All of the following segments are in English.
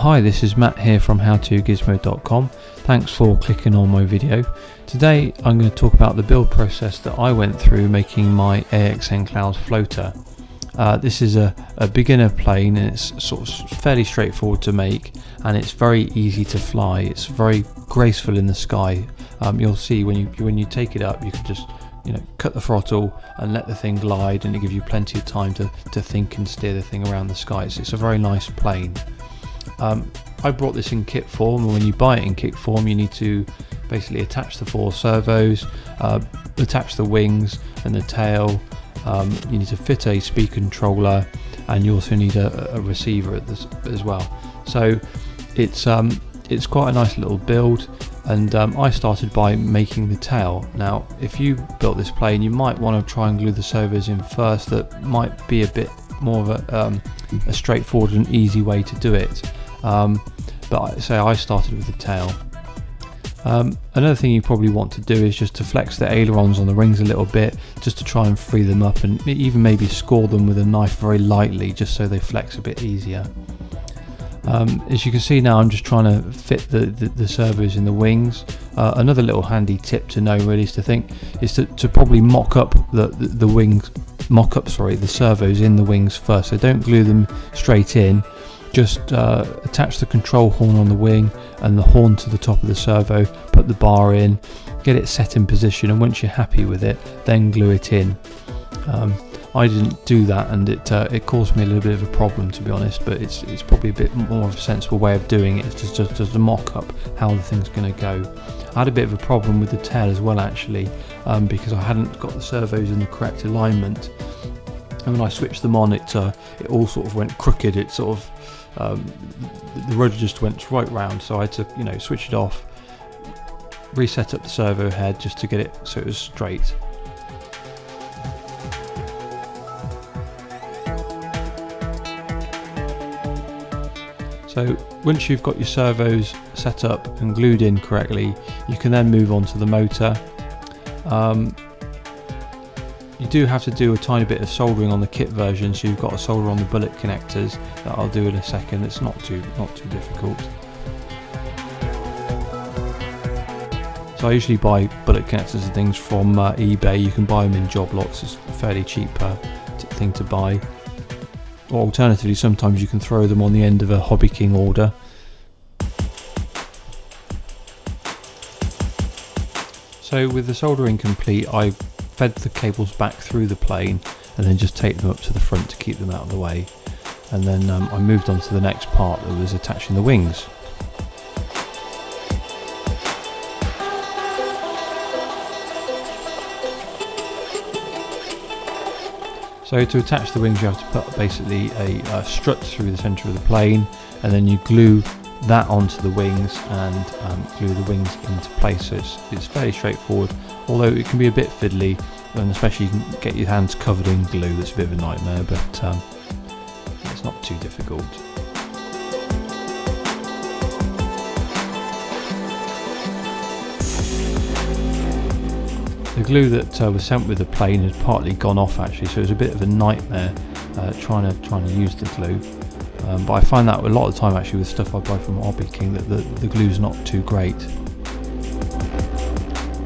Hi, this is Matt here from howtogizmo.com. Thanks for clicking on my video. Today I'm going to talk about the build process that I went through making my AXN Clouds Floater. This is a beginner plane, and it's sort of fairly straightforward to make, and it's very easy to fly. It's very graceful in the sky. You'll see when you take it up, you can just cut the throttle and let the thing glide, and it gives you plenty of time to think and steer the thing around the sky. It's a very nice plane. I brought this in kit form, and when you buy it in kit form, you need to basically attach the 4 servos, attach the wings and the tail. You need to fit a speed controller, and you also need a receiver as well. So it's quite a nice little build, and I started by making the tail. Now if you built this plane, you might want to try and glue the servos in first. That might be a bit more of a straightforward and easy way to do it, but I started with the tail. Another thing you probably want to do is just to flex the ailerons on the wings a little bit, just to try and free them up, and even maybe score them with a knife very lightly, just so they flex a bit easier. As you can see now, I'm just trying to fit the servos in the wings. Another little handy tip to know really is to probably mock up the wings, the servos in the wings first. So don't glue them straight in. Just attach the control horn on the wing and the horn to the top of the servo, put the bar in, get it set in position, and once you're happy with it, then glue it in. I didn't do that, and it caused me a little bit of a problem, to be honest, but it's probably a bit more of a sensible way of doing it. It's just to mock up how the thing's going to go. I had a bit of a problem with the tail as well, actually, because I hadn't got the servos in the correct alignment, and when I switched them on, it all sort of went crooked. It sort of the rudder just went right round, so I had to switch it off, reset up the servo head just to get it so it was straight. So once you've got your servos set up and glued in correctly, you can then move on to the motor. You do have to do a tiny bit of soldering on the kit version, so you've got to solder on the bullet connectors. That I'll do in a second. It's not too difficult. So I usually buy bullet connectors and things from eBay. You can buy them in job lots. It's a fairly cheap thing to buy. Or alternatively, sometimes you can throw them on the end of a Hobby King order. So with the soldering complete, I fed the cables back through the plane and then just taped them up to the front to keep them out of the way. And then I moved on to the next part, that was attaching the wings. So to attach the wings, you have to put basically a strut through the centre of the plane, and then you glue that onto the wings and glue the wings into place. So it's fairly straightforward, although it can be a bit fiddly, and especially you can get your hands covered in glue. That's a bit of a nightmare, but it's not too difficult. The glue that was sent with the plane had partly gone off, actually, so it was a bit of a nightmare trying to use the glue. But I find that a lot of the time, actually, with stuff I buy from Hobby King, that the glue's not too great.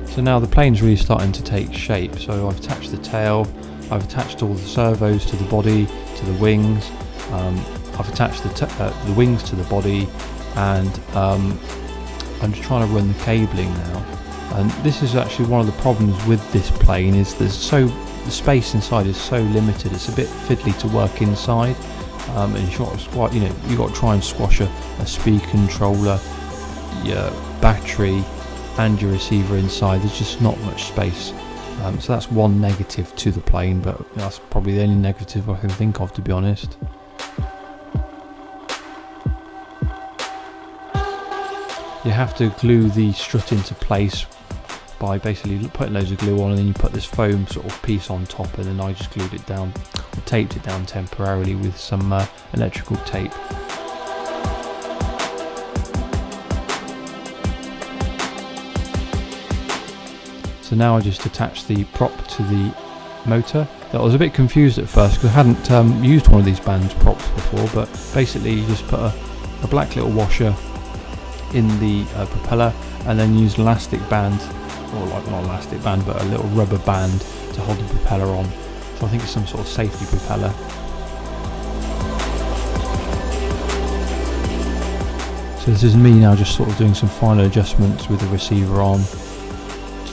So now the plane's really starting to take shape. So I've attached the tail, I've attached all the servos to the body, to the wings. I've attached the wings to the body, and I'm just trying to run the cabling now. And this is actually one of the problems with this plane, is the space inside is so limited. It's a bit fiddly to work inside, and you've got to try and squash a speed controller, your battery, and your receiver inside. There's just not much space. So that's one negative to the plane, but that's probably the only negative I can think of, to be honest. You have to glue the strut into place by basically putting loads of glue on, and then you put this foam sort of piece on top, and then I just glued it down, or taped it down temporarily with some electrical tape. So now I just attach the prop to the motor. I was a bit confused at first because I hadn't used one of these band props before, but basically you just put a black little washer in the propeller, and then use an elastic band, or like not elastic band but a little rubber band to hold the propeller on. So I think it's some sort of safety propeller. So this is me now just sort of doing some final adjustments with the receiver on,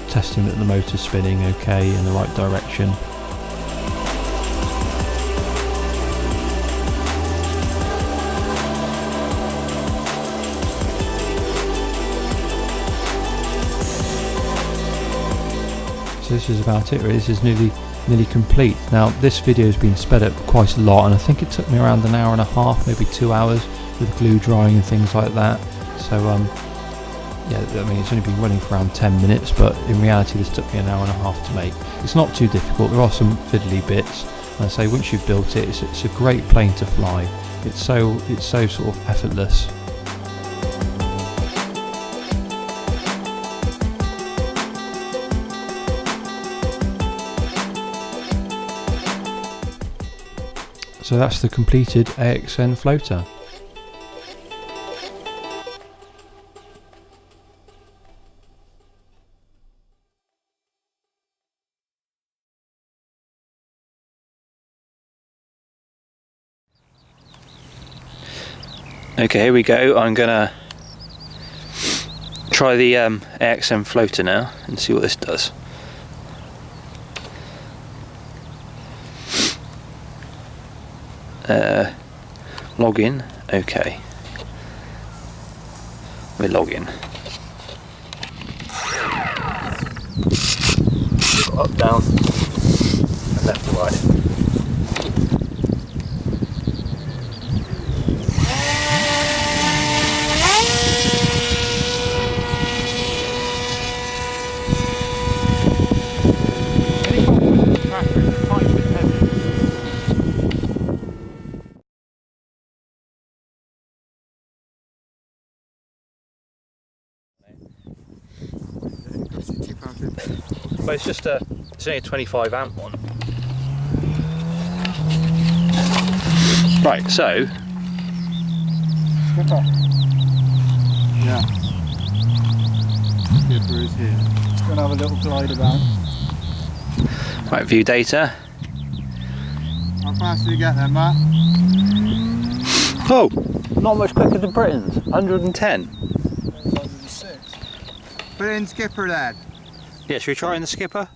testing that the motor's spinning okay in the right direction. So this is about it really. This is nearly complete. Now this video has been sped up quite a lot, and I think it took me around an hour and a half, maybe 2 hours, with glue drying and things like that. So yeah, I mean it's only been running for around 10 minutes, but in reality this took me an hour and a half to make. It's not too difficult. There are some fiddly bits, and I say once you've built it, it's a great plane to fly. It's so sort of effortless. So that's the completed AXN floater. Okay, here we go. I'm gonna try the AXN floater now and see what this does. Log in. Okay, we log in. Up, down, and left to right. But it's just it's only a 25 amp one. Right, so Skipper. Yeah. Skipper is here. It's going to have a little glide about. Right, view data. How fast do you get there, Matt? Oh, not much quicker than Britain's. 110. 106. Put it in Skipper then. Yeah, should we try in the Skipper?